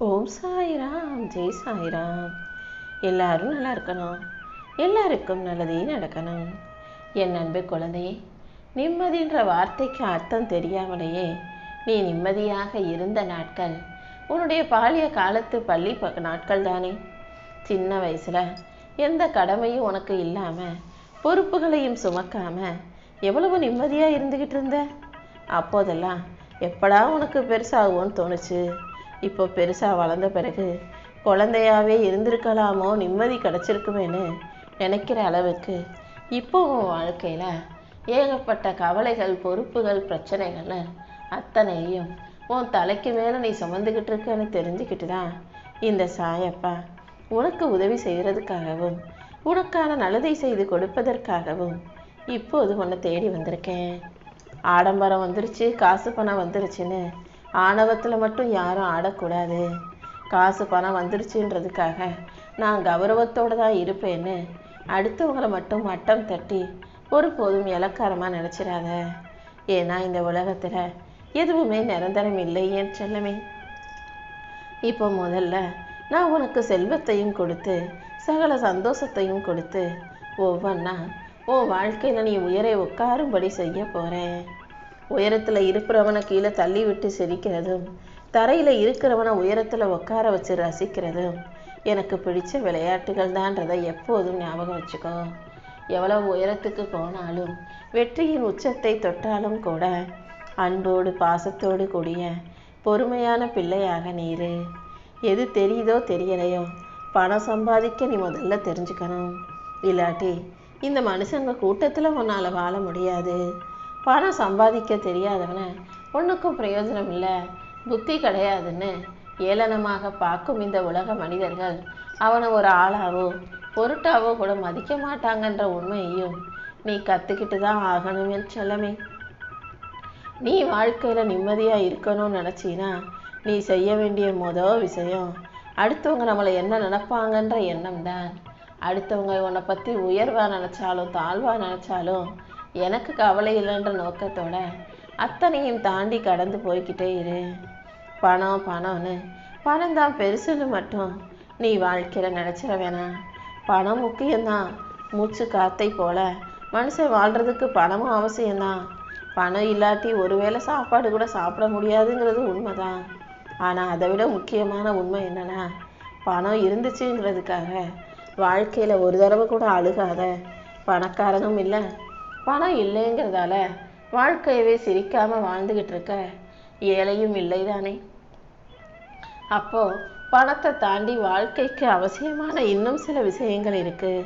ஓம் சாய்ராம், ஜெய் சாய்ராம். எல்லாரும் நல்லா இருக்கணும், எல்லாருக்கும் நல்லதே நடக்கணும். என் அன்பு குழந்தையே, நிம்மதின்ற வார்த்தைக்கு அர்த்தம் தெரியாமலேயே நீ நிம்மதியாக இருந்த நாட்கள் உன்னுடைய பாலிய காலத்து பள்ளி நாட்கள் தானே. சின்ன வயசுல எந்த கடமையும் உனக்கு இல்லாம, பொறுப்புகளையும் சுமக்காம எவ்வளவு நிம்மதியா இருந்துகிட்டு இருந்த. அப்போதெல்லாம் எப்படா உனக்கு பெருசாகும்னு தோணுச்சு. இப்போ பெருசாக வளர்ந்த பிறகு குழந்தையாவே இருந்திருக்கலாமோ, நிம்மதி கிடச்சிருக்குமேன்னு நினைக்கிற அளவுக்கு இப்போ உன் வாழ்க்கையில் ஏகப்பட்ட கவலைகள், பொறுப்புகள், பிரச்சனைகள்னு அத்தனையும் உன் தலைக்கு மேலே நீ சுமந்துக்கிட்டு இருக்கன்னு தெரிஞ்சுக்கிட்டு தான் இந்த சாயப்பா உனக்கு உதவி செய்கிறதுக்காகவும் உனக்கான நல்லதை செய்து கொடுப்பதற்காகவும் இப்போது உன்னை தேடி வந்திருக்கேன். ஆடம்பரம் வந்துருச்சு, காசு பணம் வந்துருச்சுன்னு ஆணவத்தில் மட்டும் யாரும் ஆடக்கூடாது. காசு பணம் வந்துருச்சுன்றதுக்காக நான் கௌரவத்தோடு தான் இருப்பேன்னு அடுத்தவங்களை மட்டும் மட்டம் தட்டி ஒருபோதும் இலக்காரமாக நினச்சிடாத. ஏன்னா இந்த உலகத்தில் எதுவுமே நிரந்தரம் இல்லை என் செல்லமே. இப்போ முதல்ல நான் உனக்கு செல்வத்தையும் கொடுத்து சகல சந்தோஷத்தையும் கொடுத்து ஒவ்வொன்றா உன் வாழ்க்கையில் நீ உயரை உட்காரும்படி செய்ய போகிறேன். உயரத்தில் இருக்கிறவனை கீழே தள்ளி விட்டு சிரிக்கிறதும், தரையில் இருக்கிறவனை உயரத்தில் உட்கார வச்சு ரசிக்கிறதும் எனக்கு பிடிச்ச விளையாட்டுகள் தான்றதை எப்போதும் ஞாபகம் வச்சுக்கோ. எவ்வளவு உயரத்துக்கு போனாலும், வெற்றியின் உச்சத்தை தொட்டாலும் கூட அன்போடு பாசத்தோடு கூடிய பொறுமையான பிள்ளையாக நீரு. எது தெரியுதோ தெரியலையோ, பணம் சம்பாதிக்க நீ முதல்ல தெரிஞ்சுக்கணும். இல்லாட்டி இந்த மனுஷங்க கூட்டத்தில் உன்னால் வாழ முடியாது. பணம் சம்பாதிக்க தெரியாதவனை ஒன்றுக்கும் பிரயோஜனம் இல்லை, புத்தி கிடையாதுன்னு ஏளனமாக பார்க்கும் இந்த உலக மனிதர்கள் அவனை ஒரு ஆளாவோ பொருட்டாவோ கூட மதிக்க மாட்டாங்கன்ற உண்மையையும் நீ கற்றுக்கிட்டு தான் ஆகணும் என் செல்லமே. நீ வாழ்க்கையில் நிம்மதியாக இருக்கணும்னு நினச்சின்னா நீ செய்ய வேண்டிய விஷயம் அடுத்தவங்க நம்மளை என்ன நினைப்பாங்கன்ற எண்ணம் தான். அடுத்தவங்க உன்னை பற்றி உயர்வாக நினச்சாலும் தாழ்வாக நினச்சாலும் எனக்கு கவலை இல்லைன்ற நோக்கத்தோட அத்தனையும் தாண்டி கடந்து போய்கிட்டே இரு. பணம் பணம்னு பணம் தான் பெருசுன்னு மட்டும் நீ வாழ்க்கையில் நினச்சிட வேணாம். பணம் முக்கியம்தான். மூச்சு காத்தை போல மனுஷன் வாழ்கிறதுக்கு பணமும் அவசியம்தான். பணம் இல்லாட்டி ஒருவேளை சாப்பாடு கூட சாப்பிட முடியாதுங்கிறது உண்மைதான். ஆனால் அதை விட முக்கியமான உண்மை என்னன்னா, பணம் இருந்துச்சுங்கிறதுக்காக வாழ்க்கையில் ஒரு தடவை கூட அழுகாத பணக்காரனும் இல்லை, பணம் இல்லைங்கிறதால வாழ்க்கையவே சிரிக்காமல் வாழ்ந்துக்கிட்டு இருக்க ஏழையும் இல்லை தானே. அப்போது பணத்தை தாண்டி வாழ்க்கைக்கு அவசியமான இன்னும் சில விஷயங்கள் இருக்குது.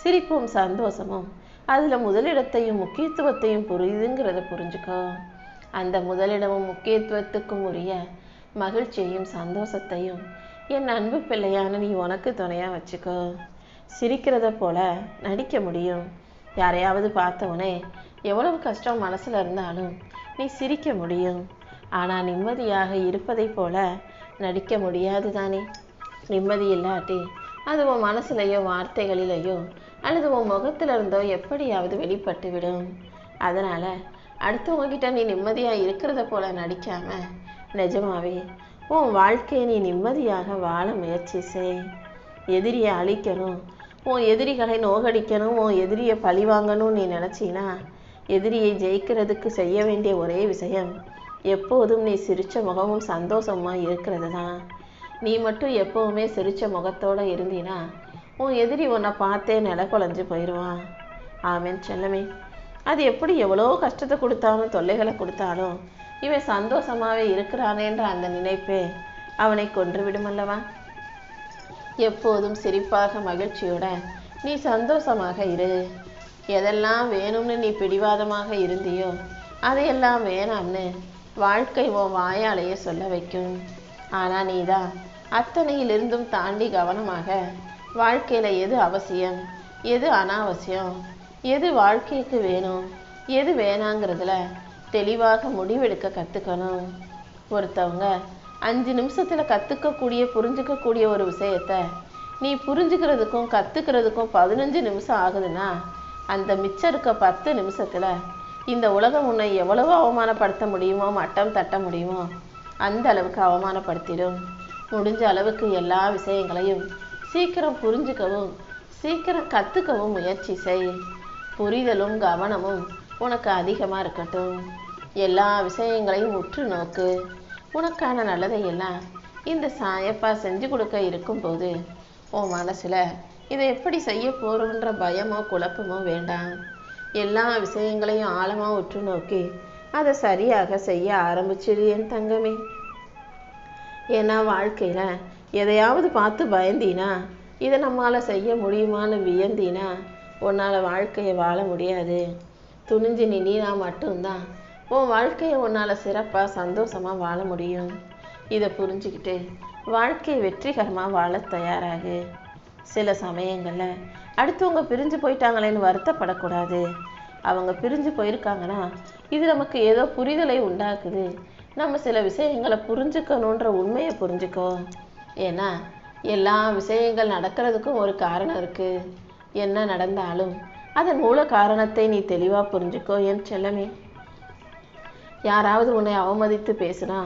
சிரிப்பும் சந்தோஷமும் அதில் முதலிடத்தையும் முக்கியத்துவத்தையும் புரியுதுங்கிறத புரிஞ்சுக்கோ. அந்த முதலிடமும் முக்கியத்துவத்துக்கும் உரிய மகிழ்ச்சியையும் சந்தோஷத்தையும் என் அன்பு பிள்ளையான நீ உனக்கு துணையாக வச்சுக்கோ. சிரிக்கிறத போல நடிக்க முடியும். யாரையாவது பார்த்தவனே எவ்வளவு கஷ்டம் மனசில் இருந்தாலும் நீ சிரிக்க முடியும். ஆனால் நிம்மதியாக இருப்பதை போல நடிக்க முடியாது தானே. நிம்மதி இல்லாட்டி அது உன் மனசுலையோ வார்த்தைகளிலேயோ அல்லது உன் முகத்தில் இருந்தோ எப்படியாவது வெளிப்பட்டு விடும். அதனால் அடுத்தவங்ககிட்ட நீ நிம்மதியாக இருக்கிறத போல நடிக்காமல் நிஜமாவே உன் வாழ்க்கையை நீ நிம்மதியாக வாழ முயற்சி செய். எதிரியை அழிக்கணும், உன் எதிரிகளை நோகடிக்கணும், உன் எதிரியை பழி வாங்கணும்னு நீ நினச்சின்னா எதிரியை ஜெயிக்கிறதுக்கு செய்ய வேண்டிய ஒரே விஷயம் எப்போதும் நீ சிரித்த முகமும் சந்தோஷமாக இருக்கிறது தான். நீ மட்டும் எப்போவுமே சிரித்த முகத்தோடு இருந்தீன்னா உன் எதிரி உன்னை பார்த்தே நில குலைஞ்சு போயிடுவான். ஆமேன் செல்லமே. அது எப்படி எவ்வளோ கஷ்டத்தை கொடுத்தாலும் தொல்லைகளை கொடுத்தாலும் இவன் சந்தோஷமாகவே இருக்கிறானேன்ற அந்த நினைப்பே அவனை கொன்று விடுமல்லவா. எப்போதும் சிரிப்பாக மகிழ்ச்சியோட நீ சந்தோஷமாக இரு. எதெல்லாம் வேணும்னு நீ பிடிவாதமாக இருந்தியோ அதையெல்லாம் வேணாம்னு வாழ்க்கை உன் வாயாலேயே சொல்ல வைக்கும். ஆனால் நீ தான் அத்தனையிலிருந்தும் தாண்டி கவனமாக வாழ்க்கையில் எது அவசியம், எது அனாவசியம், எது வாழ்க்கைக்கு வேணும், எது வேணாங்கிறதுல தெளிவாக முடிவெடுக்க கற்றுக்கணும். ஒருத்தவங்க 5 நிமிஷத்தில் கற்றுக்கக்கூடிய புரிஞ்சுக்கக்கூடிய ஒரு விஷயத்த நீ புரிஞ்சுக்கிறதுக்கும் கற்றுக்கிறதுக்கும் 15 நிமிஷம் ஆகுதுன்னா அந்த மிச்சம் இருக்க 10 நிமிஷத்தில் இந்த உலகம் உன்னை எவ்வளவு அவமானப்படுத்த முடியுமோ, மட்டம் தட்ட முடியுமோ அந்த அளவுக்கு அவமானப்படுத்திடும். முடிஞ்ச அளவுக்கு எல்லா விஷயங்களையும் சீக்கிரம் புரிஞ்சுக்கவும் சீக்கிரம் கற்றுக்கவும் முயற்சி செய். புரிதலும் கவனமும் உனக்கு அதிகமாக இருக்கட்டும். எல்லா விஷயங்களையும் உற்று நோக்கு. உனக்கான நல்லதை எல்லாம் இந்த சாயப்பா செஞ்சு கொடுக்க இருக்கும்போது உன் மனசில் இதை எப்படி செய்ய போகிறோன்ற பயமோ குழப்பமோ வேண்டாம். எல்லா விஷயங்களையும் ஆழமாக உற்று நோக்கி அதை சரியாக செய்ய ஆரம்பிச்சிடு என் தங்கமே. ஏன்னா வாழ்க்கையில் எதையாவது பார்த்து பயந்தீனா, இதை நம்மளால் செய்ய முடியுமான்னு வியந்தீனா உன்னால் வாழ்க்கையை வாழ முடியாது. துணிஞ்சு நீனா மட்டும்தான் உன் வாழ்க்கையை உன்னால் சிறப்பாக சந்தோஷமாக வாழ முடியும். இதை புரிஞ்சுக்கிட்டு வாழ்க்கையை வெற்றிகரமாக வாழ தயாராகு. சில சமயங்களில் அடுத்தவங்க பிரிஞ்சு போயிட்டாங்களேன்னு வருத்தப்படக்கூடாது. அவங்க பிரிஞ்சு போயிருக்காங்கன்னா இது நமக்கு ஏதோ புரிதலை உண்டாக்குது. நம்ம சில விஷயங்களை புரிஞ்சுக்கணுன்ற உண்மையை புரிஞ்சுக்கோ. ஏன்னா எல்லா விஷயங்கள் நடக்கிறதுக்கும் ஒரு காரணம் இருக்குது. என்ன நடந்தாலும் அதன் மூல காரணத்தை நீ தெளிவாக புரிஞ்சுக்கோ என் செல்லமே. யாராவது உன்னை அவமதித்து பேசுனா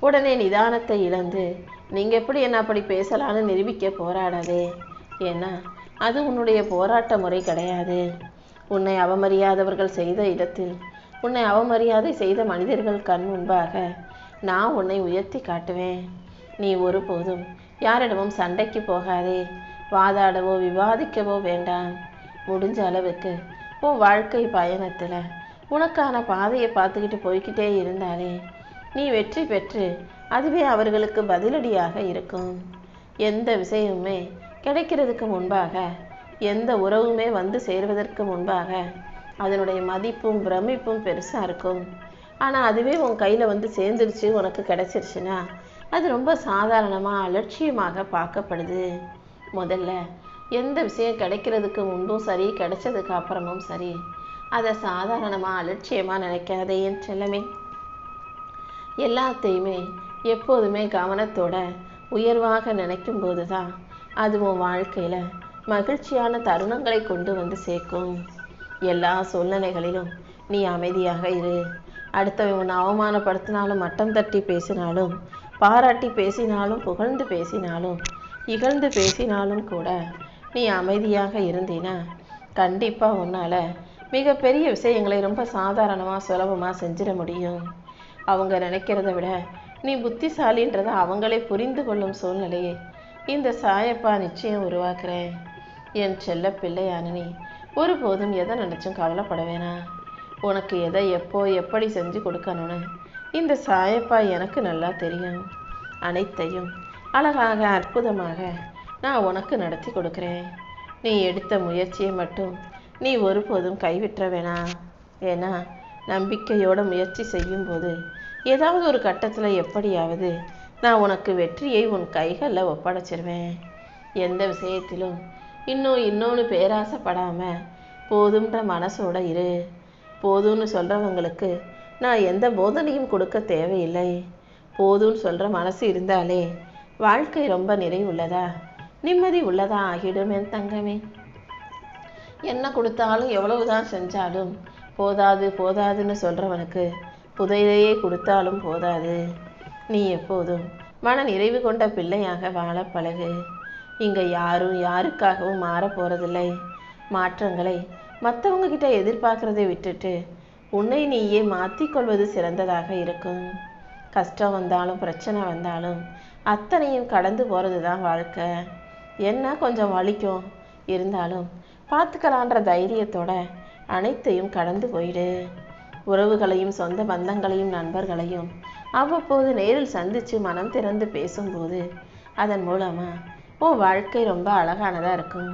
உடனே நிதானத்தை இழந்து நீங்கள் எப்படி என்ன அப்படி பேசலான்னு நிரூபிக்க போராடாதே. ஏன்னா அது உன்னுடைய போராட்ட முறை கிடையாது. உன்னை அவமரியாதவர்கள் செய்த இடத்தில், உன்னை அவமரியாதை செய்த மனிதர்கள் கண் முன்பாக நான் உன்னை உயர்த்தி காட்டுவேன். நீ ஒருபோதும் யாரிடமும் சண்டைக்கு போகாதே. வாதாடவோ விவாதிக்கவோ வேண்டாம். முடிஞ்ச அளவுக்கு உன் வாழ்க்கை பயணத்தில் உனக்கான பாதையை பார்த்துக்கிட்டு போய்கிட்டே இருந்தாலே நீ வெற்றி பெற்று அதுவே அவர்களுக்கு பதிலடியாக இருக்கும். எந்த விஷயமுமே கிடைக்கிறதுக்கு முன்பாக, எந்த உறவுமே வந்து சேர்வதற்கு முன்பாக அதனுடைய மதிப்பும் பிரமிப்பும் பெருசாக இருக்கும். ஆனால் அதுவே உன் கையில் வந்து சேர்ந்துருச்சு, உனக்கு கிடைச்சிருச்சுன்னா அது ரொம்ப சாதாரணமாக அலட்சியமாக பார்க்கப்படுது. முதல்ல எந்த விஷயம் கிடைக்கிறதுக்கு முன்பும் சரி, கிடைச்சதுக்கு அப்புறமும் சரி, அதை சாதாரணமாக அலட்சியமாக நினைக்காதே என் செல்லமே. எல்லாத்தையுமே எப்போதுமே கவனத்தோட உயர்வாக நினைக்கும் போது தான் அது உன் வாழ்க்கையில் மகிழ்ச்சியான தருணங்களை கொண்டு வந்து சேர்க்கும். எல்லா சூழ்நிலைகளிலும் நீ அமைதியாக இரு. அடுத்தவன் உன்னை அவமானப்படுத்தினாலும், மட்டம் தட்டி பேசினாலும், பாராட்டி பேசினாலும், புகழ்ந்து பேசினாலும், இகழ்ந்து பேசினாலும் கூட நீ அமைதியாக இருந்தீனா கண்டிப்பாக உன்னால் மிகப்பெரிய விஷயங்களை ரொம்ப சாதாரணமாக சுலபமாக செஞ்சிட முடியும். அவங்க நினைக்கிறத விட நீ புத்திசாலின்றதை அவங்களே புரிந்து கொள்ளும் சூழ்நிலையை இந்த சாயப்பா நிச்சயம் உருவாக்குறேன். என் செல்ல பிள்ளையான நீ ஒருபோதும் எதை நினச்சும் கவலைப்பட வேணாம். உனக்கு எதை எப்போ எப்படி செஞ்சு கொடுக்கணும்னு இந்த சாயப்பா எனக்கு நல்லா தெரியும். அனைத்தையும் அழகாக அற்புதமாக நான் உனக்கு நடத்தி கொடுக்குறேன். நீ எடுத்த முயற்சியை மட்டும் நீ ஒருபோதும் கைவிட்ட வேணாம். ஏன்னா நம்பிக்கையோட முயற்சி செய்யும்போது ஏதாவது ஒரு கட்டத்தில் எப்படியாவது நான் உனக்கு வெற்றியை உன் கைகளில் ஒப்படைச்சிருவேன். எந்த விஷயத்திலும் இன்னொன்று பேராசைப்படாமல் போதுன்ற மனசோட இரு. போதும்னு சொல்கிறவங்களுக்கு நான் எந்த போதனையும் கொடுக்க தேவையில்லை. போதும்னு சொல்கிற மனசு இருந்தாலே வாழ்க்கை ரொம்ப நிறைவுள்ளதா, நிம்மதி உள்ளதா ஆகிடும் என் தங்கமே. என்ன கொடுத்தாலும் எவ்வளவுதான் செஞ்சாலும் போதாது போதாதுன்னு சொல்கிறவனுக்கு புதையிலேயே கொடுத்தாலும் போதாது. நீ எப்போதும் மன நிறைவு கொண்ட பிள்ளையாக வாழ பழகு. இங்கே யாரும் யாருக்காகவும் மாற போகிறதில்லை. மாற்றங்களை மற்றவங்க கிட்ட எதிர்பார்க்குறதை விட்டுட்டு உன்னை நீயே மாற்றிக்கொள்வது சிறந்ததாக இருக்கும். கஷ்டம் வந்தாலும் பிரச்சனை வந்தாலும் அத்தனையும் கடந்து போகிறது தான் வாழ்க்கை. என்ன கொஞ்சம் வலிக்கும், இருந்தாலும் பார்த்துக்கலான்ற தைரியத்தோட அனைத்தையும் கடந்து போயிடு. உறவுகளையும் சொந்த பந்தங்களையும் நண்பர்களையும் அவ்வப்போது நேரில் சந்தித்து மனம் திறந்து பேசும்போது அதன் மூலமாக உன் வாழ்க்கை ரொம்ப அழகானதாக இருக்கும்.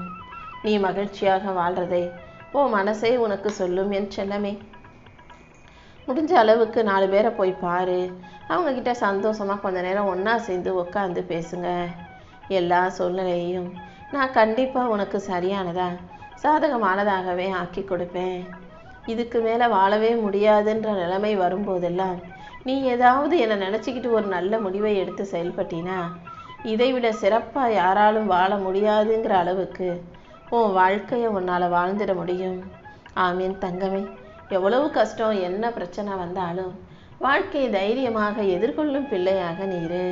நீ மகிழ்ச்சியாக வாழ்கிறதை உன் மனசே உனக்கு சொல்லும் என் செல்லமே. முடிஞ்ச அளவுக்கு 4 பேரை போய் பாரு. அவங்கக்கிட்ட சந்தோஷமாக கொஞ்ச நேரம் ஒன்றா சேர்ந்து உட்காந்து பேசுங்க. எல்லா சூழ்நிலையையும் நான் கண்டிப்பாக உனக்கு சரியானதா சாதகமானதாகவே ஆக்கி கொடுப்பேன். இதுக்கு மேலே வாழவே முடியாதுன்ற நிலைமை வரும்போதெல்லாம் நீ ஏதாவது என்னை நினச்சிக்கிட்டு ஒரு நல்ல முடிவை எடுத்து செயல்பட்டினா இதைவிட சிறப்பாக யாராலும் வாழ முடியாதுங்கிற அளவுக்கு உன் வாழ்க்கையை உன்னால் வாழ்ந்துட முடியும். ஆமீன் தங்கமே. எவ்வளவு கஷ்டம் என்ன பிரச்சனை வந்தாலும் வாழ்க்கையை தைரியமாக எதிர்கொள்ளும் பிள்ளையாக நீரு.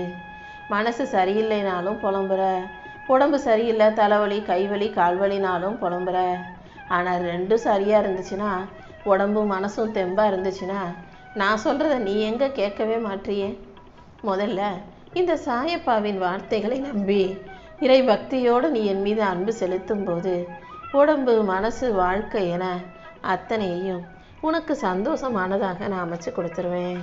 மனசு சரியில்லைனாலும் புலம்புற, உடம்பு சரியில்லை, தலைவலி, கைவலி, கால்வலினாலும் புலம்புற. ஆனால் ரெண்டும் சரியாக இருந்துச்சுன்னா, உடம்பும் மனசும் தெம்பாக இருந்துச்சுன்னா, நான் சொல்கிறத நீ எங்கே கேட்கவே மாட்டியே? முதல்ல இந்த சாயப்பாவின் வார்த்தைகளை நம்பி இறை பக்தியோடு நீ என் மீது அன்பு செலுத்தும் போது உடம்பு, மனசு, வாழ்க்கை என அத்தனையையும் உனக்கு சந்தோஷமானதாக நான் அமைச்சு கொடுத்துருவேன்.